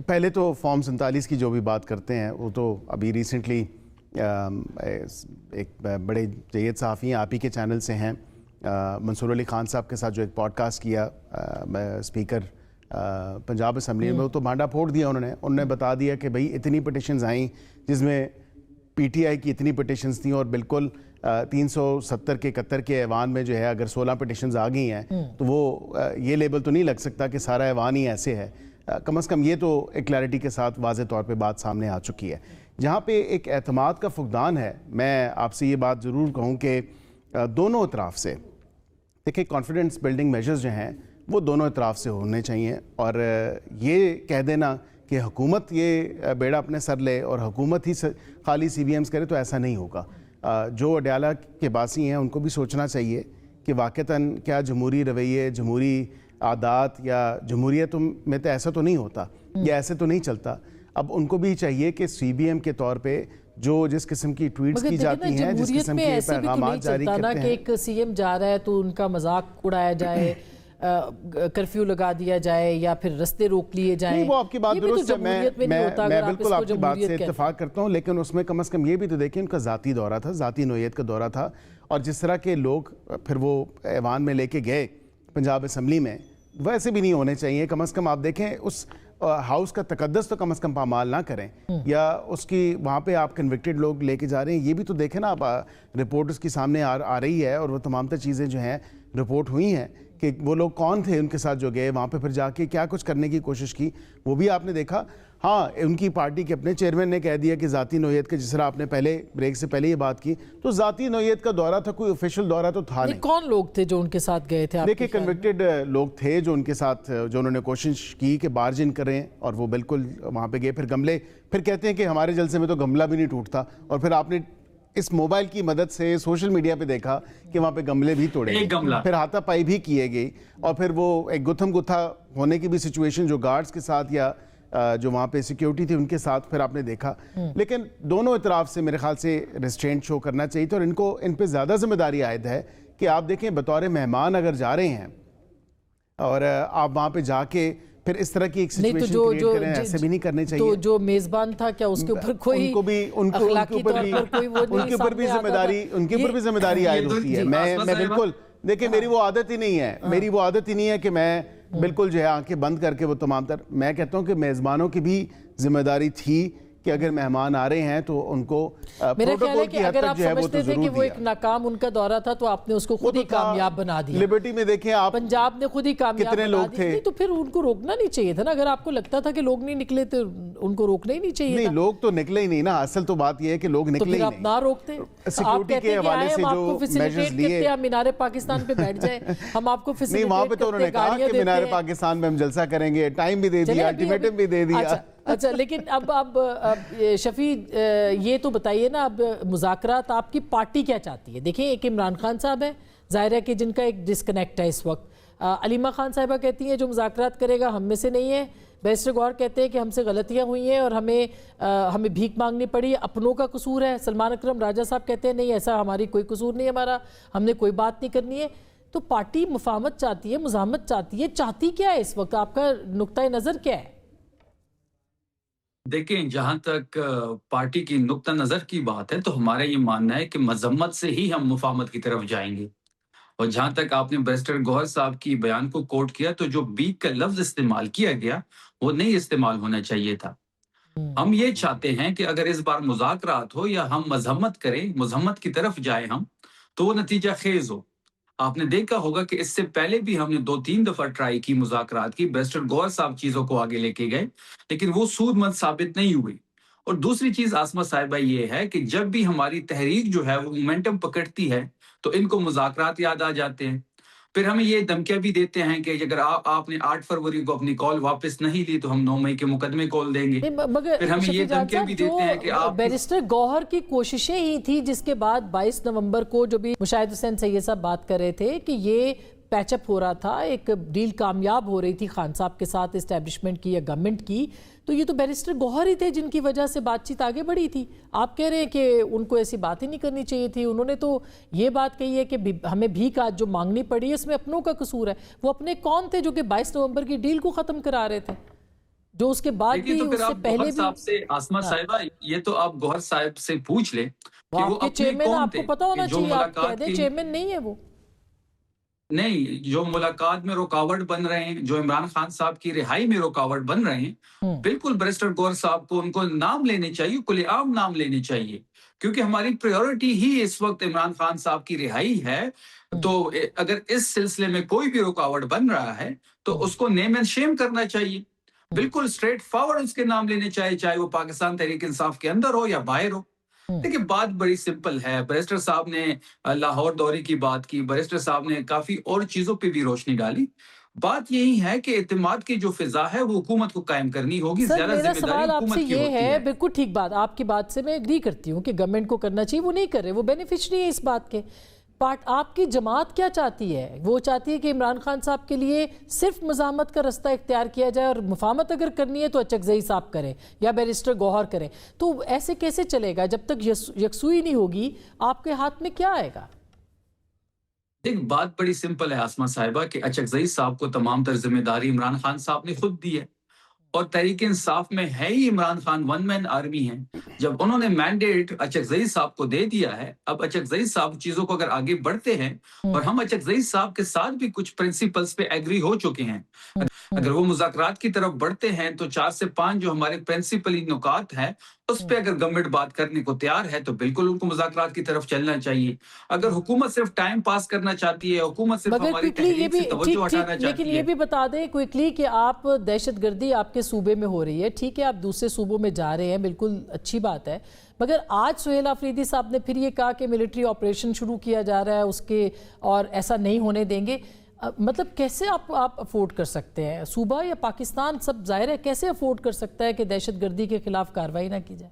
پہلے تو فارم 47 کی جو بھی بات کرتے ہیں وہ تو ابھی ریسنٹلی ایک بڑے جید صحافی ہیں, آپ ہی کے چینل سے ہیں, منصور علی خان صاحب کے ساتھ جو ایک پوڈ کاسٹ کیا اسپیکر پنجاب اسمبلی میں, وہ تو بھانڈا پھوڑ دیا انہوں نے بتا دیا کہ بھئی اتنی پٹیشنز آئیں جس میں PTI کی اتنی پٹیشنز تھیں اور بالکل 370 کے 71 کے ایوان میں جو ہے اگر 16 پٹیشنز آ گئی ہیں تو وہ یہ لیبل تو نہیں لگ سکتا کہ سارا ایوان ہی ایسے ہے. کم از کم یہ تو ایک کلیئرٹی کے ساتھ واضح طور پہ بات سامنے آ چکی ہے. جہاں پہ ایک اعتماد کا فقدان ہے, میں آپ سے یہ بات ضرور کہوں کہ دونوں اطراف سے دیکھیں کانفیڈنس بلڈنگ میجرز جو ہیں وہ دونوں اطراف سے ہونے چاہیے, اور یہ کہہ دینا کہ حکومت یہ بیڑا اپنے سر لے اور حکومت ہی خالی CBMs کرے تو ایسا نہیں ہوگا. جو اڈیالہ کے باسی ہیں ان کو بھی سوچنا چاہیے کہ واقعتاً کیا جمہوری رویے, جمہوری عادات یا جمہوریت میں تو ایسا تو نہیں ہوتا یا ایسے تو نہیں چلتا. اب ان کو بھی چاہیے کہ CBM کے طور پہ جو جس قسم کی ٹویٹس کی جاتی ہیں, جس قسم کے پیغامات جاری کرتے ہیں, کہ ایک CM جا رہا ہے تو ان کا مذاق اڑایا جائے, کرفیو لگا دیا جائے یا پھر رستے روک لیے جائیں. وہ آپ کی بات درست ہے, میں بالکل آپ کی بات سے اتفاق کرتا ہوں, لیکن اس میں کم از کم یہ بھی تو دیکھیں ان کا ذاتی دورہ تھا, ذاتی نوعیت کا دورہ تھا, اور جس طرح کے لوگ پھر وہ ایوان میں لے کے گئے پنجاب اسمبلی میں ویسے بھی نہیں ہونے چاہیے. کم از کم آپ دیکھیں اس ہاؤس کا تقدس تو کم از کم پامال نہ کریں, یا اس کی وہاں پہ آپ کنوکٹڈ لوگ لے کے جا رہے ہیں, یہ بھی تو دیکھیں نا. آپ رپورٹ اس کی سامنے آ رہی ہے اور وہ تمام تر چیزیں جو ہیں رپورٹ ہوئی ہیں کہ وہ لوگ کون تھے ان کے ساتھ جو گئے وہاں پہ, پھر جا کے کیا کچھ کرنے کی کوشش کی وہ بھی آپ نے دیکھا. ہاں ان کی پارٹی کے اپنے چیئرمین نے کہہ دیا کہ ذاتی نوعیت کا, جس طرح آپ نے پہلے بریک سے پہلے یہ بات کی, تو ذاتی نوعیت کا دورہ تھا, کوئی آفیشیل دورہ تو تھا نہیں. کون لوگ تھے جو ان کے ساتھ گئے تھے؟ دیکھیں کنوکٹڈ لوگ تھے جو ان کے ساتھ, جو انہوں نے کوشش کی کہ بارج ان کریں, اور وہ بالکل وہاں پہ گئے. پھر گملے, پھر کہتے ہیں کہ ہمارے جلسے میں تو گملہ بھی نہیں ٹوٹتا, اور پھر آپ نے اس موبائل کی مدد سے سوشل میڈیا پہ دیکھا کہ وہاں پہ گملے بھی توڑے گئے, پھر ہاتھا پائی بھی کیے گئی, اور پھر وہ ایک گتھم گتھا ہونے کی بھی سچویشن جو گارڈز کے ساتھ یا جو وہاں پہ سیکیورٹی تھی ان کے ساتھ پھر آپ نے دیکھا. لیکن دونوں اطراف سے میرے خیال سے ریسٹرینٹ شو کرنا چاہیے تھا, اور ان پہ زیادہ ذمہ داری عائد ہے کہ آپ دیکھیں بطور مہمان اگر جا رہے ہیں اور آپ وہاں پہ جا کے پھر اس طرح کی ایک سچویشن کریٹ کریں, ایسے بھی نہیں کرنے چاہیے. تو جو میزبان تھا کیا اس کے اوپر کوئی اخلاقی طور پر کوئی وہ ان کے اوپر بھی ذمہ داری عائد ہوتی ہے. میں بالکل دیکھیں میری وہ عادت ہی نہیں ہے کہ میں بالکل جو ہے آنکھیں بند کر کے وہ تمام تر, میں کہتا ہوں کہ میزبانوں کی بھی ذمہ داری تھی کہ اگر مہمان آ رہے ہیں تو ان کو میرا خیال ہے کہ اگر آپ سمجھتے تھے کہ وہ ایک ناکام ان کا دورہ تھا تو آپ نے اس کو خود ہی کامیاب بنا دیا. لبرٹی میں دیکھیں آپ, پنجاب نے خود ہی کامیاب بنا دی. نہیں تو پھر ان کو روکنا نہیں چاہیے تھا نا, اگر آپ کو لگتا تھا کہ لوگ نہیں نکلے تو ان کو روکنا ہی نہیں چاہیے تھا. نہیں, لوگ تو نکلے ہی نہیں نا, اصل تو بات یہ ہے کہ لوگ نکلے ہی نہیں. تو پھر آپ نہ روکتے, آپ کہتے ہیں کہ آئے ہم آپ کو فیسیلیٹیٹ کرتے ہیں, ہم مینار پاکستان پہ بیٹھ جائیں, ہم آپ کو فیسیلیٹیٹ کرتے ہیں. وہاں پہ تو انہوں نے کہا کہ مینار پاکستان میں ہم جلسہ کریں گے, ٹائم بھی دے دیا, الٹیمیٹم بھی دے دیا. اچھا لیکن اب شفیع یہ تو بتائیے نا, اب مذاکرات آپ کی پارٹی کیا چاہتی ہے؟ دیکھیں ایک عمران خان صاحب ہیں, ظاہر ہے کہ جن کا ایک ڈسکنیکٹ ہے اس وقت. علیمہ خان صاحبہ کہتی ہیں جو مذاکرات کرے گا ہم میں سے نہیں ہے. بیرسٹر گوہر کہتے ہیں کہ ہم سے غلطیاں ہوئی ہیں اور ہمیں بھیک مانگنی پڑی, اپنوں کا قصور ہے. سلمان اکرم راجہ صاحب کہتے ہیں نہیں, ایسا ہماری کوئی قصور نہیں, ہمارا ہم نے کوئی بات نہیں کرنی ہے. تو پارٹی مفاہمت چاہتی ہے, مزاحمت چاہتی ہے, چاہتی کیا ہے اس وقت؟ آپ کا نقطہ نظر کیا ہے؟ دیکھیں, جہاں تک پارٹی کی نقطہ نظر کی بات ہے تو ہمارا یہ ماننا ہے کہ مذمت سے ہی ہم مفاہمت کی طرف جائیں گے. اور جہاں تک آپ نے بیرسٹر گوہر صاحب کی بیان کو کوٹ کیا, تو جو بیک کا لفظ استعمال کیا گیا وہ نہیں استعمال ہونا چاہیے تھا. ہم یہ چاہتے ہیں کہ اگر اس بار مذاکرات ہو یا ہم مذمت کریں, مذمت کی طرف جائیں ہم, تو وہ نتیجہ خیز ہو. آپ نے دیکھا ہوگا کہ اس سے پہلے بھی ہم نے 2-3 دفعہ ٹرائی کی, مذاکرات کی, بیرسٹر گوہر صاحب چیزوں کو آگے لے کے گئے لیکن وہ سود مند ثابت نہیں ہوئی. اور دوسری چیز عاصمہ صاحبہ یہ ہے کہ جب بھی ہماری تحریک جو ہے وہ مومنٹم پکڑتی ہے تو ان کو مذاکرات یاد آ جاتے ہیں. پھر ہمیں یہ دھمکیاں بھی دیتے ہیں کہ اگر آپ نے 8 فروری کو اپنی کال واپس نہیں لی تو ہم 9 مئی کے مقدمے کھول دیں گے. پھر ہمیں یہ دھمکیاں بھی دیتے ہیں کہ آپ, بیرسٹر گوہر کی کوششیں ہی تھی جس کے بعد 22 نومبر کو جو بھی مشاہد حسین سید صاحب بات کر رہے تھے کہ یہ پیچ اپ ہو رہا تھا, ایک ڈیل کامیاب ہو رہی تھی خان صاحب کے ساتھ اسٹیبلشمنٹ کی یا گورنمنٹ کی, تو یہ تو بیرسٹر گوہر ہی تھے جن کی وجہ سے بات چیت آگے بڑھی تھی. آپ کہہ رہے ہیں کہ ان کو ایسی بات ہی نہیں کرنی چاہیے تھی. انہوں نے تو یہ بات کہی ہے کہ ہمیں بھیک آج جو مانگنی پڑی ہے اس میں اپنوں کا قصور ہے. وہ اپنے کون تھے جو کہ 22 نومبر کی ڈیل کو ختم کرا رہے تھے, جو اس کے بعد بھی, اس سے پہلے بھی. عاصمہ صاحبہ یہ تو آپ گوہر صاحب سے پوچھ لیں کہ وہ آپ کے چیئرمین, آپ کو پتا ہونا چاہیے, آپ کہہ دیں چیئرمین نہیں ہے وہ. نہیں, جو ملاقات میں رکاوٹ بن رہے ہیں, جو عمران خان صاحب کی رہائی میں رکاوٹ بن رہے ہیں, بالکل بیرسٹر گوہر صاحب کو ان کو نام لینے چاہیے, کھلے عام نام لینے چاہیے, کیونکہ ہماری پریورٹی ہی اس وقت عمران خان صاحب کی رہائی ہے. تو اگر اس سلسلے میں کوئی بھی رکاوٹ بن رہا ہے تو اس کو نیم اینڈ شیم کرنا چاہیے, بالکل اسٹریٹ فارورڈ اس کے نام لینے چاہیے, چاہے وہ پاکستان تحریک انصاف کے اندر ہو یا باہر ہو. دیکھیں بات بڑی سمپل ہے. بیرسٹر صاحب نے لاہور دورے کی بات کی, بیرسٹر صاحب نے کافی اور چیزوں پہ بھی روشنی ڈالی. بات یہی ہے کہ اعتماد کی جو فضا ہے وہ حکومت کو قائم کرنی ہوگی. زیادہ میرا سوال آپ سے یہ ہے, بالکل ٹھیک بات, آپ کی بات سے میں ایگری کرتی ہوں کہ گورنمنٹ کو کرنا چاہیے, وہ نہیں کر رہے, وہ بینیفیشری ہے اس بات کے. آپ کی جماعت کیا چاہتی ہے؟ وہ چاہتی ہے کہ عمران خان صاحب کے لیے صرف مزاحمت کا رستہ اختیار کیا جائے, اور مفاہمت اگر کرنی ہے تو اچکزئی صاحب کریں یا بیرسٹر گوہر کریں. تو ایسے کیسے چلے گا جب تک یکسوئی نہیں ہوگی؟ آپ کے ہاتھ میں کیا آئے گا؟ دیکھ, بات بڑی سمپل ہے عاصمہ صاحبہ کہ اچکزئی صاحب کو تمام تر ذمہ داری عمران خان صاحب نے خود دی ہے, اور تحریک انصاف میں ہے ہی Imran Khan one man army ہیں. جب انہوں نے مینڈیٹ اچکزئی صاحب کو دے دیا ہے, اب اچکزئی صاحب چیزوں کو اگر آگے بڑھتے ہیں, اور ہم اچکزئی صاحب کے ساتھ بھی کچھ پرنسپلز پہ ایگری ہو چکے ہیں, اگر وہ مذاکرات کی طرف بڑھتے ہیں تو 4 سے 5 جو ہمارے پرنسپلی نکات ہیں اس پہ اگر گورنمنٹ بات کرنے کو تیار ہے تو بالکل ان کو مذاکرات کی طرف چلنا چاہیے. اگر حکومت صرف ٹائم پاس کرنا چاہتی ہے, حکومت صرف ہماری تحریک سے توجہ ہٹانا چاہتی ہے. لیکن یہ بھی بتا دیں کوئکلی کہ آپ دہشت گردی آپ کے صوبے میں ہو رہی ہے, ٹھیک ہے, آپ دوسرے صوبوں میں جا رہے ہیں, بالکل اچھی بات ہے, مگر آج سہیل آفریدی صاحب نے پھر یہ کہا کہ ملٹری آپریشن شروع کیا جا رہا ہے اس کے, اور ایسا نہیں ہونے دیں گے. مطلب کیسے آپ افورڈ کر سکتے ہیں؟ صوبہ یا پاکستان سب ظاہر ہے کیسے افورڈ کر سکتا ہے کہ دہشت گردی کے خلاف کارروائی نہ کی جائے؟